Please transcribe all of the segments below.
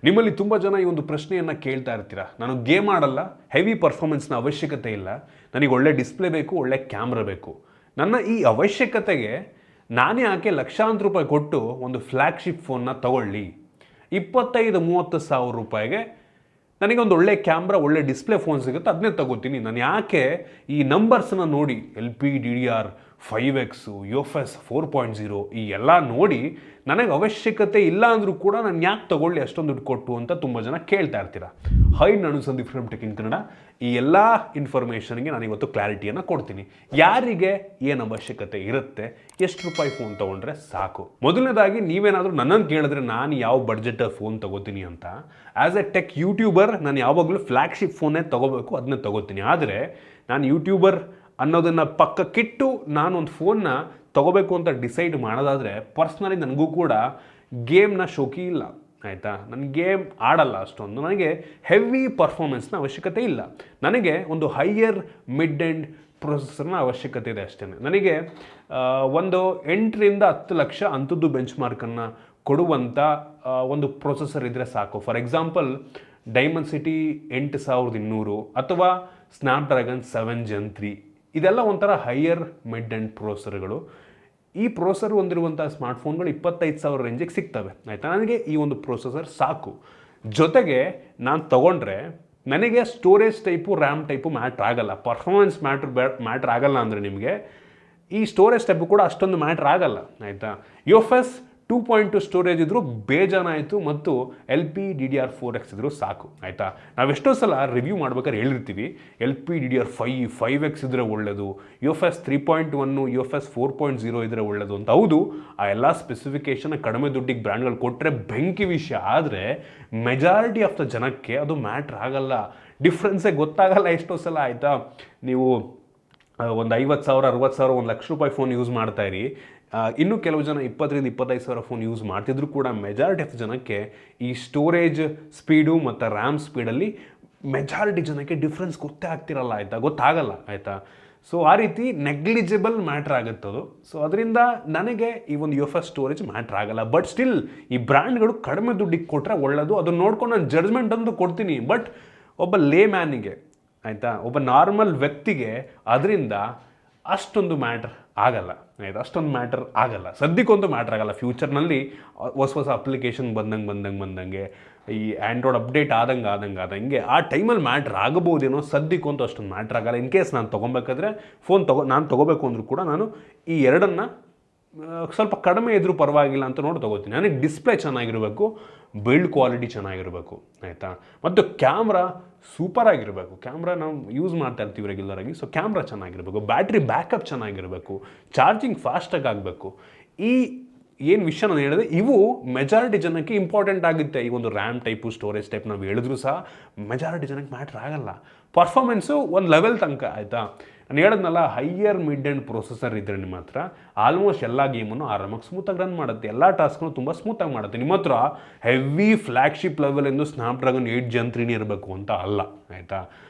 ನಿಮ್ಮಲ್ಲಿ ತುಂಬ ಜನ ಈ ಒಂದು ಪ್ರಶ್ನೆಯನ್ನು ಕೇಳ್ತಾ ಇರ್ತೀರಾ, ನಾನು ಗೇಮ್ ಆಡಲ್ಲ, ಹೆವಿ ಪರ್ಫಾರ್ಮೆನ್ಸ್ನ ಅವಶ್ಯಕತೆ ಇಲ್ಲ, ನನಗೆ ಒಳ್ಳೆ ಡಿಸ್ಪ್ಲೇ ಬೇಕು, ಒಳ್ಳೆ ಕ್ಯಾಮ್ರಾ ಬೇಕು. ನನ್ನ ಈ ಅವಶ್ಯಕತೆಗೆ ನಾನೇ ಯಾಕೆ ಲಕ್ಷಾಂತರ ರೂಪಾಯಿ ಕೊಟ್ಟು ಒಂದು ಫ್ಲ್ಯಾಗ್ಶಿಪ್ ಫೋನ್ನ ತಗೊಳ್ಳಿ, 25-30 ಸಾವಿರ ರೂಪಾಯಿಗೆ ನನಗೆ ಒಂದು ಒಳ್ಳೆ ಕ್ಯಾಮ್ರಾ, ಒಳ್ಳೆ ಡಿಸ್ಪ್ಲೇ ಫೋನ್ ಸಿಗುತ್ತೆ, ಅದನ್ನೇ ತಗೋತೀನಿ. ನಾನು ಯಾಕೆ ಈ ನಂಬರ್ಸನ್ನ ನೋಡಿ LPDDR 5X, UFS 4.0 ಈ ಎಲ್ಲ ನೋಡಿ ನನಗೆ ಅವಶ್ಯಕತೆ ಇಲ್ಲ ಅಂದರೂ ಕೂಡ ನಾನು ಯಾಕೆ ತಗೊಳ್ಳಿ ಅಷ್ಟೊಂದು ದುಡ್ಡು ಕೊಟ್ಟು ಅಂತ ತುಂಬ ಜನ ಕೇಳ್ತಾ ಇರ್ತೀರಾ. ಹೈ, ನಾನು Sandeep from tech in Kannada. ಈ ಎಲ್ಲ ಇನ್ಫಾರ್ಮೇಷನ್ಗೆ ನಾನು ಇವತ್ತು ಕ್ಲಾರಿಟಿಯನ್ನು ಕೊಡ್ತೀನಿ. ಯಾರಿಗೆ ಏನು ಅವಶ್ಯಕತೆ ಇರುತ್ತೆ, ಎಷ್ಟು ರೂಪಾಯಿ ಫೋನ್ ತೊಗೊಂಡ್ರೆ ಸಾಕು. ಮೊದಲನೇದಾಗಿ ನೀವೇನಾದರೂ ನನ್ನನ್ನು ಕೇಳಿದ್ರೆ ನಾನು ಯಾವ ಬಡ್ಜೆಟ್ ಫೋನ್ ತೊಗೋತೀನಿ ಅಂತ, ಆ್ಯಸ್ ಎ ಟೆಕ್ ಯೂಟ್ಯೂಬರ್ ನಾನು ಯಾವಾಗಲೂ ಫ್ಲ್ಯಾಗ್ಶಿಪ್ ಫೋನೇ ತೊಗೋಬೇಕು, ಅದನ್ನೇ ತೊಗೋತೀನಿ. ಆದರೆ ನಾನು ಯೂಟ್ಯೂಬರ್ ಅನ್ನೋದನ್ನು ಪಕ್ಕಕ್ಕಿಟ್ಟು ನಾನೊಂದು ಫೋನ್ನ ತೊಗೋಬೇಕು ಅಂತ ಡಿಸೈಡ್ ಮಾಡೋದಾದರೆ, ಪರ್ಸ್ನಲಿ ನನಗೂ ಕೂಡ ಗೇಮ್ನ ಶೋಕಿ ಇಲ್ಲ, ಆಯಿತಾ. ನಾನು ಗೇಮ್ ಆಡಲ್ಲ ಅಷ್ಟೊಂದು, ನನಗೆ ಹೆವಿ ಪರ್ಫಾರ್ಮೆನ್ಸ್ನ ಅವಶ್ಯಕತೆ ಇಲ್ಲ. ನನಗೆ ಒಂದು ಹೈಯರ್ ಮಿಡ್ ಎಂಡ್ ಪ್ರೊಸೆಸರ್ನ ಅವಶ್ಯಕತೆ ಇದೆ ಅಷ್ಟೇ. ನನಗೆ ಒಂದು 8-10 ಲಕ್ಷ ಅಂಥದ್ದು ಬೆಂಚ್ ಮಾರ್ಕನ್ನು ಕೊಡುವಂಥ ಒಂದು ಪ್ರೊಸೆಸರ್ ಇದ್ದರೆ ಸಾಕು. ಫಾರ್ ಎಕ್ಸಾಂಪಲ್ ಡೈಮಂಡ್ 8200 ಅಥವಾ ಸ್ನ್ಯಾಪ್ಡ್ರ್ಯಾಗನ್ 7 Gen 3, ಇದೆಲ್ಲ ಒಂಥರ ಹೈಯರ್ ಮಿಡ್ ಎಂಡ್ ಪ್ರೊಸೆಸರ್ಗಳು. ಈ ಪ್ರೊಸೆಸರ್ ಹೊಂದಿರುವಂಥ ಸ್ಮಾರ್ಟ್ಫೋನ್ಗಳು 25,000 ರೇಂಜಿಗೆ ಸಿಗ್ತವೆ, ಆಯಿತಾ. ನನಗೆ ಈ ಒಂದು ಪ್ರೊಸೆಸರ್ ಸಾಕು. ಜೊತೆಗೆ ನಾನು ತೊಗೊಂಡ್ರೆ ನನಗೆ storage type, RAM type matter ಆಗಲ್ಲ. ಪರ್ಫಾರ್ಮೆನ್ಸ್ ಮ್ಯಾಟ್ರ್ ಆಗಲ್ಲ ಅಂದರೆ ನಿಮಗೆ ಈ ಸ್ಟೋರೇಜ್ ಟೈಪು ಕೂಡ ಅಷ್ಟೊಂದು ಮ್ಯಾಟ್ರ್ ಆಗಲ್ಲ, ಆಯಿತಾ. UFS 2.2 ಸ್ಟೋರೇಜ್ ಇದ್ದರೂ ಬೇಜಾನಾಯಿತು, ಮತ್ತು LPDDR 4X ಇದ್ದರೂ ಸಾಕು, ಆಯಿತಾ. ನಾವೆಷ್ಟೋ ಸಲ ರಿವ್ಯೂ ಮಾಡ್ಬೇಕಾದ್ರೆ ಹೇಳಿರ್ತೀವಿ LPDDR 5X ಇದ್ದರೆ ಒಳ್ಳೆಯದು, UFS 3.1, UFS 4.0 ಇದ್ದರೆ ಒಳ್ಳೆಯದು ಅಂತ. ಹೌದು, ಆ ಎಲ್ಲ ಸ್ಪೆಸಿಫಿಕೇಷನ್ ಕಡಿಮೆ ದುಡ್ಡಿಗೆ ಬ್ರ್ಯಾಂಡ್ಗಳು ಕೊಟ್ಟರೆ ಬೆಂಕಿ ವಿಷಯ. ಆದರೆ ಮೆಜಾರಿಟಿ ಆಫ್ ದ ಜನಕ್ಕೆ ಅದು ಮ್ಯಾಟ್ರ್ ಆಗಲ್ಲ, ಡಿಫ್ರೆನ್ಸೇ ಗೊತ್ತಾಗಲ್ಲ ಎಷ್ಟೋ ಸಲ, ಆಯಿತಾ. ನೀವು ಒಂದು 50,000, 60,000, 1 ಲಕ್ಷ ರೂಪಾಯಿ ಫೋನ್ ಯೂಸ್ ಮಾಡ್ತಾಯಿರಿ, ಇನ್ನೂ ಕೆಲವು ಜನ 20-25 ಸಾವಿರ ಫೋನ್ ಯೂಸ್ ಮಾಡ್ತಿದ್ರು ಕೂಡ ಮೆಜಾರಿಟಿ ಆಫ್ ಜನಕ್ಕೆ ಈ ಸ್ಟೋರೇಜ್ ಸ್ಪೀಡು ಮತ್ತು ರ್ಯಾಮ್ ಸ್ಪೀಡಲ್ಲಿ ಮೆಜಾರಿಟಿ ಜನಕ್ಕೆ ಡಿಫ್ರೆನ್ಸ್ ಗೊತ್ತೇ ಆಗ್ತಿರಲ್ಲ, ಆಯಿತಾ, ಗೊತ್ತಾಗಲ್ಲ, ಆಯಿತಾ. ಸೊ ಆ ರೀತಿ ನೆಗ್ಲಿಜಿಬಲ್ ಮ್ಯಾಟ್ರ್ ಆಗುತ್ತದು. ಸೊ ಅದರಿಂದ ನನಗೆ ಈ ಒಂದು UFS ಸ್ಟೋರೇಜ್ ಮ್ಯಾಟ್ರ್ ಆಗಲ್ಲ. ಬಟ್ ಸ್ಟಿಲ್ ಈ ಬ್ರ್ಯಾಂಡ್ಗಳು ಕಡಿಮೆ ದುಡ್ಡಿಗೆ ಕೊಟ್ಟರೆ ಒಳ್ಳೆಯದು, ಅದನ್ನು ನೋಡ್ಕೊಂಡು ನಾನು ಜಡ್ಜ್ಮೆಂಟ್ ಅಂತೂ ಕೊಡ್ತೀನಿ. ಬಟ್ ಒಬ್ಬ ಲೇ ಮ್ಯಾನಿಗೆ, ಆಯಿತಾ, ಒಬ್ಬ ನಾರ್ಮಲ್ ವ್ಯಕ್ತಿಗೆ ಅದರಿಂದ ಅಷ್ಟೊಂದು ಮ್ಯಾಟ್ರ್ ಆಗಲ್ಲ, ಆಯಿತಾ. ಅಷ್ಟೊಂದು ಮ್ಯಾಟರ್ ಆಗಲ್ಲ, ಸದ್ಯಕ್ಕಂತೂ ಮ್ಯಾಟ್ರ್ ಆಗಲ್ಲ. ಫ್ಯೂಚರ್ನಲ್ಲಿ ಹೊಸ ಅಪ್ಲಿಕೇಶನ್ ಬಂದಂಗೆ ಈ ಆ್ಯಂಡ್ರಾಯ್ಡ್ ಅಪ್ಡೇಟ್ ಆದಂಗೆ ಆ ಟೈಮಲ್ಲಿ ಮ್ಯಾಟ್ರ್ ಆಗಬಹುದೇನೋ, ಸದ್ಯಕ್ಕಂತೂ ಅಷ್ಟೊಂದು ಮ್ಯಾಟ್ರ್ ಆಗಲ್ಲ. ಇನ್ ಕೇಸ್ ನಾನು ತೊಗೊಬೇಕಾದ್ರೆ ನಾನು ತೊಗೋಬೇಕು ಅಂದರೂ ಕೂಡ ನಾನು ಈ ಎರಡನ್ನು ಸ್ವಲ್ಪ ಕಡಿಮೆ ಇದ್ರೂ ಪರವಾಗಿಲ್ಲ ಅಂತ ನೋಡಿ ತೊಗೋತೀನಿ. ನನಗೆ ಡಿಸ್ಪ್ಲೇ ಚೆನ್ನಾಗಿರಬೇಕು, ಬಿಲ್ಡ್ ಕ್ವಾಲಿಟಿ ಚೆನ್ನಾಗಿರಬೇಕು, ಆಯಿತಾ. ಮತ್ತು ಕ್ಯಾಮ್ರಾ ಸೂಪರಾಗಿರಬೇಕು. ಕ್ಯಾಮ್ರಾ ನಾವು ಯೂಸ್ ಮಾಡ್ತಾ ಇರ್ತೀವಿ ರೆಗ್ಯುಲರಾಗಿ, ಸೊ ಕ್ಯಾಮ್ರಾ ಚೆನ್ನಾಗಿರಬೇಕು, ಬ್ಯಾಟ್ರಿ ಬ್ಯಾಕಪ್ ಚೆನ್ನಾಗಿರಬೇಕು, ಚಾರ್ಜಿಂಗ್ ಫಾಸ್ಟಾಗಿ ಆಗಬೇಕು. ಈ ಏನು ವಿಷಯ ನಾನು ಹೇಳಿದೆ, ಇವು ಮೆಜಾರಿಟಿ ಜನಕ್ಕೆ ಇಂಪಾರ್ಟೆಂಟ್ ಆಗುತ್ತೆ. ಈ ಒಂದು ರ್ಯಾಮ್ ಟೈಪು, ಸ್ಟೋರೇಜ್ ಟೈಪ್ ನಾವು ಹೇಳಿದ್ರು ಸಹ ಮೆಜಾರಿಟಿ ಜನಕ್ಕೆ ಮ್ಯಾಟ್ರ್ ಆಗಲ್ಲ. ಪರ್ಫಾರ್ಮೆನ್ಸು ಒಂದು ಲೆವೆಲ್ ತನಕ, ಆಯಿತಾ. ನಾನು ಹೇಳಿದ್ನಲ್ಲ, ಹೈಯರ್ ಮಿಡ್ ಎಂಡ್ ಪ್ರೊಸೆಸರ್ ಇದ್ದರೆ ನಿಮ್ಮ ಹತ್ರ ಆಲ್ಮೋಸ್ಟ್ ಎಲ್ಲ ಗೇಮನ್ನು ಆರಾಮಾಗಿ ಸ್ಮೂತಾಗಿ ರನ್ ಮಾಡುತ್ತೆ, ಎಲ್ಲ ಟಾಸ್ಕನ್ನು ತುಂಬ ಸ್ಮೂತಾಗಿ ಮಾಡುತ್ತೆ. ನಿಮ್ಮ ಹತ್ರ ಹೆವಿ ಫ್ಲ್ಯಾಗ್ಶಿಪ್ ಲೆವೆಲ್ ಎಂದು ಸ್ನ್ಯಾಪ್ಡ್ರ್ಯಾಗನ್ 8 Gen 3 ಇರಬೇಕು ಅಂತ ಅಲ್ಲ, ಆಯಿತಾ.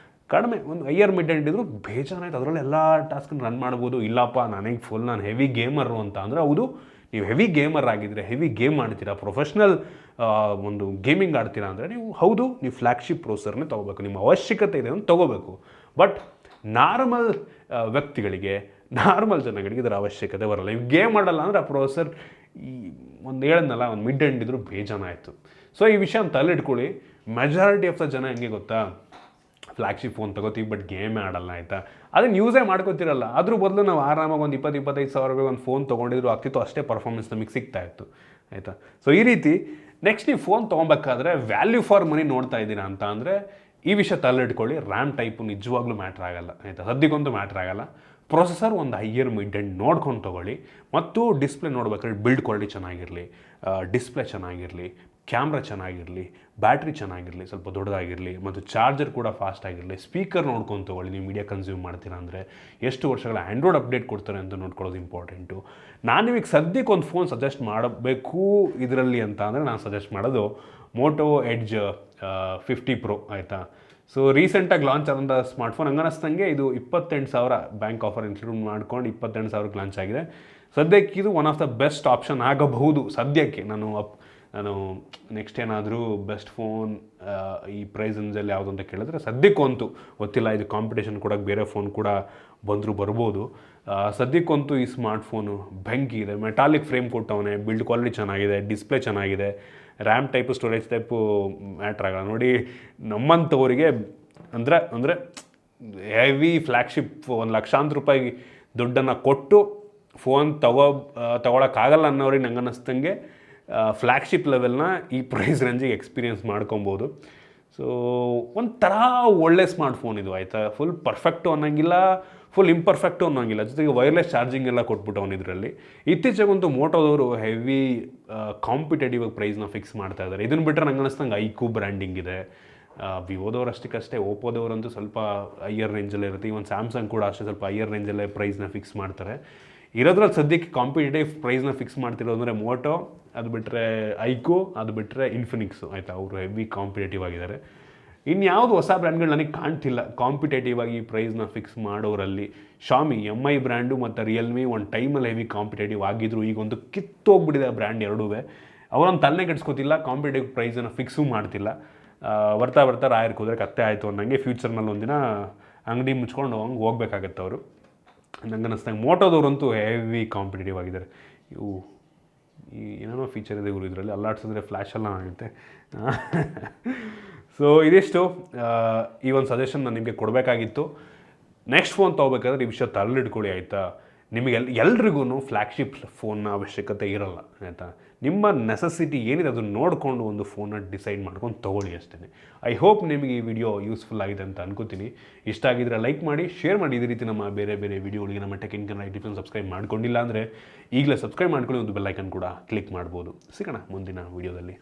ಕಡಿಮೆ ಒಂದು ಹೈಯರ್ ಮಿಡ್ ಎಂಡ್ ಇದ್ದರೂ ಬೇಜಾನಾಯ್ತು, ಅದರಲ್ಲಿ ಎಲ್ಲ ಟಾಸ್ಕನ್ನು ರನ್ ಮಾಡ್ಬೋದು. ಇಲ್ಲಪ್ಪ ನನಗೆ ನಾನು ಹೆವಿ ಗೇಮರು ಅಂತ ಅಂದರೆ, ಹೌದು, ನೀವು ಹೆವಿ ಗೇಮರ್ ಆಗಿದ್ದರೆ, ಹೆವಿ ಗೇಮ್ ಮಾಡ್ತೀರಾ, ಪ್ರೊಫೆಷ್ನಲ್ ಒಂದು ಗೇಮಿಂಗ್ ಆಡ್ತೀರಾ ಅಂದರೆ ನೀವು ಫ್ಲ್ಯಾಗ್ಶಿಪ್ ಪ್ರೊಸೆಸರ್ನೇ ತೊಗೋಬೇಕು. ನಿಮ್ಮ ಅವಶ್ಯಕತೆ ಇದೆ ಅಂತ ತೊಗೋಬೇಕು. ಬಟ್ ನಾರ್ಮಲ್ ವ್ಯಕ್ತಿಗಳಿಗೆ, ನಾರ್ಮಲ್ ಜನಗಳಿಗೆ ಇದರ ಅವಶ್ಯಕತೆ ಬರಲ್ಲ. ಇವು ಗೇಮ್ ಆಡಲ್ಲ ಅಂದರೆ ಆ ಪ್ರೊಸೆಸರ್ ಈ ಒಂದು ಹೇಳಿದ್ನಲ್ಲ, ಒಂದು ಮಿಡ್ ಎಂಡ್ ಇದ್ದರೂ ಬೇಜಾನಾಯಿತು. ಸೊ ಈ ವಿಷಯ ತಲೆಯಿಟ್ಕೊಳ್ಳಿ. ಮೆಜಾರಿಟಿ ಆಫ್ ದ ಜನ ಹೆಂಗೆ ಗೊತ್ತಾ, ಫ್ಲ್ಯಾಗ್ಶಿಪ್ ಫೋನ್ ತೊಗೋತೀವಿ ಬಟ್ ಗೇಮೇ ಆಡಲ್ಲ, ಆಯಿತಾ. ಅದನ್ನು ಯೂಸೇ ಮಾಡ್ಕೋತಿರಲ್ಲ. ಅದ್ರ ಬದಲು ನಾವು ಆರಾಮಾಗಿ ಒಂದು 20-25 ಸಾವಿರ ರೂಪಾಯಿ ಒಂದು ಫೋನ್ ತೊಗೊಂಡಿದ್ರು ಆಗ್ತಿತ್ತು, ಅಷ್ಟೇ ಪರ್ಫಾರ್ಮೆನ್ಸ್ ನಮಗೆ ಸಿಗ್ತಾಯಿತ್ತು, ಆಯಿತಾ. ಸೊ ಈ ರೀತಿ ನೆಕ್ಸ್ಟ್ ನೀವು ಫೋನ್ ತೊಗೊಬೇಕಾದ್ರೆ ವ್ಯಾಲ್ಯೂ ಫಾರ್ ಮನಿ ನೋಡ್ತಾ ಇದ್ದೀರಾ ಅಂತ ಅಂದರೆ ಈ ವಿಷಯ ತಲೆಯಿಟ್ಕೊಳ್ಳಿ. ರ್ಯಾಮ್ ಟೈಪು ನಿಜವಾಗ್ಲೂ ಮ್ಯಾಟ್ರ್ ಆಗಲ್ಲ, ಆಯಿತಾ, ಸದ್ಯಕ್ಕಂತೂ ಮ್ಯಾಟ್ರ್ ಆಗಲ್ಲ. ಪ್ರೊಸೆಸರ್ ಒಂದು ಹೈಯರ್ ಮಿಡ್ ಎಂಡ್ ನೋಡ್ಕೊಂಡು ತೊಗೊಳ್ಳಿ. ಮತ್ತು ಡಿಸ್ಪ್ಲೇ ನೋಡ್ಬೇಕಾದ್ರೆ ಬಿಲ್ಡ್ ಕ್ವಾಲಿಟಿ ಚೆನ್ನಾಗಿರಲಿ, ಡಿಸ್ಪ್ಲೇ ಚೆನ್ನಾಗಿರಲಿ, ಕ್ಯಾಮ್ರಾ ಚೆನ್ನಾಗಿರಲಿ, ಬ್ಯಾಟ್ರಿ ಚೆನ್ನಾಗಿರಲಿ, ಸ್ವಲ್ಪ ದೊಡ್ಡದಾಗಿರಲಿ, ಮತ್ತು ಚಾರ್ಜರ್ ಕೂಡ ಫಾಸ್ಟ್ ಆಗಿರಲಿ. ಸ್ಪೀಕರ್ ನೋಡ್ಕೊಂಡು ತೊಗೊಳ್ಳಿ. ನೀವು ಮೀಡಿಯಾ ಕನ್ಸ್ಯೂಮ್ ಮಾಡ್ತೀರಾ ಅಂದರೆ ಎಷ್ಟು ವರ್ಷಗಳ ಆ್ಯಂಡ್ರಾಯ್ಡ್ ಅಪ್ಡೇಟ್ ಕೊಡ್ತಾರೆ ಅಂತ ನೋಡ್ಕೊಳ್ಳೋದು ಇಂಪಾರ್ಟೆಂಟು. ನಾನು ನಿಮಗೆ ಸದ್ಯಕ್ಕೆ ಒಂದು ಫೋನ್ ಸಜೆಸ್ಟ್ ಮಾಡಬೇಕು ಇದರಲ್ಲಿ ಅಂತ ಅಂದರೆ ನಾನು ಸಜೆಸ್ಟ್ ಮಾಡೋದು ಮೋಟೋ ಎಡ್ಜ್ 50 Pro, ಆಯಿತಾ. ಸೊ ರೀಸೆಂಟಾಗಿ ಲಾಂಚ್ ಆದಂಥ ಸ್ಮಾರ್ಟ್ಫೋನ್ ಹಂಗನಿಸ್ತಂಗೆ ಇದು 28,000 ಬ್ಯಾಂಕ್ ಆಫರ್ ಇನ್ಕ್ಲೂಡ್ ಮಾಡ್ಕೊಂಡು 28,000ಕ್ಕೆ ಲಾಂಚ್ ಆಗಿದೆ. ಸದ್ಯಕ್ಕೆ ಇದು one of the best option ಆಗಬಹುದು ಸದ್ಯಕ್ಕೆ. ನಾನು ನಾನು ನೆಕ್ಸ್ಟ್ ಏನಾದರೂ ಬೆಸ್ಟ್ ಫೋನ್ ಈ ಪ್ರೈಸ್ ರೇಂಜಲ್ಲಿ ಯಾವುದು ಅಂತ ಕೇಳಿದ್ರೆ ಸದ್ಯಕ್ಕಂತೂ ಗೊತ್ತಿಲ್ಲ, ಇದು ಕಾಂಪಿಟೇಷನ್ ಕೊಡೋಕ್ಕೆ ಬೇರೆ ಫೋನ್ ಕೂಡ ಬಂದರೂ ಬರ್ಬೋದು. ಸದ್ಯಕ್ಕಂತೂ ಈ ಸ್ಮಾರ್ಟ್ಫೋನು ಬೆಂಕಿ ಇದೆ. ಮೆಟಾಲಿಕ್ ಫ್ರೇಮ್ ಕೊಟ್ಟವನೇ, ಬಿಲ್ಡ್ ಕ್ವಾಲಿಟಿ ಚೆನ್ನಾಗಿದೆ, ಡಿಸ್ಪ್ಲೇ ಚೆನ್ನಾಗಿದೆ, RAM type storage type matter ಆಗಲ್ಲ. ನೋಡಿ ನಮ್ಮಂಥವರಿಗೆ ಅಂದರೆ ಹೆವಿ ಫ್ಲ್ಯಾಗ್ಶಿಪ್ ₹1,00,000 ದುಡ್ಡನ್ನು ಕೊಟ್ಟು ಫೋನ್ ತಗೊಳಕ್ಕಾಗಲ್ಲ ಅನ್ನೋರಿಗೆ ನಂಗೆ ಅನ್ನಿಸ್ದಂಗೆ ಫ್ಲ್ಯಾಗ್ಶಿಪ್ ಲೆವೆಲ್ನ ಈ ಪ್ರೈಸ್ ರೇಂಜಿಗೆ ಎಕ್ಸ್ಪೀರಿಯೆನ್ಸ್ ಮಾಡ್ಕೊಬೋದು. ಸೊ ಒಂಥರ ಒಳ್ಳೆ ಸ್ಮಾರ್ಟ್ಫೋನ್ ಇದು, ಆಯಿತಾ. ಫುಲ್ ಪರ್ಫೆಕ್ಟು ಅನ್ನೋಂಗಿಲ್ಲ, ಫುಲ್ ಇಂಪರ್ಫೆಕ್ಟು ಅನ್ನೋಂಗಿಲ್ಲ, ಜೊತೆಗೆ ವೈರ್ಲೆಸ್ ಚಾರ್ಜಿಂಗ್ ಎಲ್ಲ ಕೊಟ್ಬಿಟ್ಟವನು ಇದರಲ್ಲಿ. ಇತ್ತೀಚೆಗಂತೂ ಮೋಟೋದವರು ಹೆವಿ ಕಾಂಪಿಟೇಟಿವ್ ಪ್ರೈಸ್ನ ಫಿಕ್ಸ್ ಮಾಡ್ತಾ ಇದ್ದಾರೆ. ಇದನ್ನು ಬಿಟ್ಟರೆ ನಂಗೆ ಅನ್ನಿಸ್ದಂಗೆ ಐಕ್ಯೂ ಬ್ರ್ಯಾಂಡಿಂಗ್ ಇದೆ. ವಿವೋದವ್ರು ಅಷ್ಟಕ್ಕಷ್ಟೇ, ಓಪೋದವರಂತೂ ಸ್ವಲ್ಪ ಹೈಯರ್ ರೇಂಜಲ್ಲೇ ಇರುತ್ತೆ. ಇವನ್ ಸ್ಯಾಮ್ಸಂಗ್ ಕೂಡ ಅಷ್ಟೇ ಸ್ವಲ್ಪ ಹೈಯರ್ ರೇಂಜಲ್ಲೇ ಪ್ರೈಸ್ನ ಫಿಕ್ಸ್ ಮಾಡ್ತಾರೆ. ಇರೋದ್ರಲ್ಲಿ ಸದ್ಯಕ್ಕೆ ಕಾಂಪಿಟೇಟಿವ್ ಪ್ರೈಸ್ನ ಫಿಕ್ಸ್ ಮಾಡ್ತಿರೋದು ಅಂದರೆ ಮೋಟೋ, ಅದು ಬಿಟ್ಟರೆ ಐಕ್ಯೂ, ಅದು ಬಿಟ್ಟರೆ ಇನ್ಫಿನಿಕ್ಸು, ಆಯಿತಾ. ಅವರು ಹೆವಿ ಕಾಂಪಿಟೇಟಿವ್ ಆಗಿದ್ದಾರೆ. ಇನ್ಯಾವುದು ಹೊಸ ಬ್ರ್ಯಾಂಡ್ಗಳು ನನಗೆ ಕಾಣ್ತಿಲ್ಲ ಕಾಂಪಿಟೇಟಿವ್ ಆಗಿ ಪ್ರೈಸ್ನ ಫಿಕ್ಸ್ ಮಾಡೋರಲ್ಲಿ. ಶಾಮಿ MI ಬ್ರ್ಯಾಂಡು ಮತ್ತು ರಿಯಲ್ಮಿ ಒಂದು ಟೈಮಲ್ಲಿ ಹೆವಿ ಕಾಂಪಿಟೇಟಿವ್ ಆಗಿದ್ರು, ಈಗೊಂದು ಕಿತ್ತೋಗ್ಬಿಟ್ಟಿದೆ ಆ ಬ್ರ್ಯಾಂಡ್ ಎರಡೂ. ಅವರೊಂದು ತಲೆನೇ ಕೆಡಿಸ್ಕೋತಿಲ್ಲ, ಕಾಂಪಿಟೇಟಿವ್ ಪ್ರೈಸನ್ನು ಫಿಕ್ಸು ಮಾಡ್ತಿಲ್ಲ. ಬರ್ತಾ ಬರ್ತಾ ರಾಯರ್ಗೆ ಹೋದರೆ ಕತ್ತೆ ಆಯಿತು ಅನ್ನಂಗೆ ಫ್ಯೂಚರ್ನಲ್ಲಿ ಒಂದಿನ ಅಂಗಡಿ ಮುಚ್ಕೊಂಡು ಹಂಗೆ ಹೋಗ್ಬೇಕಾಗತ್ತೆ ಅವರು. ನಂಗೆ ಅನ್ನಿಸ್ದಂಗೆ ಮೋಟೋದವ್ರಂತೂ ಹೆವಿ ಕಾಂಪಿಟೇಟಿವ್ ಆಗಿದ್ದಾರೆ. ಇವು ಏನೇನೋ ಫೀಚರ್ ಇದೆ ಇವರು ಇದರಲ್ಲಿ, ಅಲ್ಲಾಡ್ಸಿದ್ರೆ ಫ್ಲ್ಯಾಶೆಲ್ಲ ಆಗುತ್ತೆ. ಸೊ ಇದಿಷ್ಟು ಈ ಒಂದು ಸಜೆಷನ್ ನಾನು ನಿಮಗೆ ಕೊಡಬೇಕಾಗಿತ್ತು. ನೆಕ್ಸ್ಟ್ ಫೋನ್ ತೊಗೋಬೇಕಾದ್ರೆ ಈ ವಿಷಯ ತಲೆಲಿಟ್ಕೊಳ್ಳಿ, ಆಯಿತಾ. ನಿಮಗೆ ಎಲ್ರಿಗೂ ಫ್ಲ್ಯಾಗ್ಶಿಪ್ ಫೋನ್ನ ಅವಶ್ಯಕತೆ ಇರೋಲ್ಲ, ಆಯಿತಾ. ನಿಮ್ಮ ನೆಸೆಸಿಟಿ ಏನಿದೆ ಅದನ್ನು ನೋಡಿಕೊಂಡು ಒಂದು ಫೋನ್ನ ಡಿಸೈಡ್ ಮಾಡ್ಕೊಂಡು ತೊಗೊಳ್ಳಿ ಅಷ್ಟೇ. ಐ ಹೋಪ್ ನಿಮಗೆ ಈ ವಿಡಿಯೋ ಯೂಸ್ಫುಲ್ ಆಗಿದೆ ಅಂತ ಅನ್ಕೋತೀನಿ. ಇಷ್ಟ ಆಗಿದ್ರೆ ಲೈಕ್ ಮಾಡಿ, ಶೇರ್ ಮಾಡಿ. ಇದೇ ರೀತಿ ನಮ್ಮ ಬೇರೆ ಬೇರೆ ವಿಡಿಯೋಗಳಿಗೆ ನಮ್ಮ tech in Kannada YouTube subscribe ಮಾಡ್ಕೊಂಡಿಲ್ಲ ಅಂದರೆ ಈಗಲೇ ಸಬ್ಸ್ಕ್ರೈಬ್ ಮಾಡ್ಕೊಳ್ಳಿ, ಒಂದು ಬೆಲ್ ಐಕನ್ ಕೂಡ ಕ್ಲಿಕ್ ಮಾಡ್ಬೋದು. ಸಿಗೋಣ ಮುಂದಿನ ವಿಡಿಯೋದಲ್ಲಿ.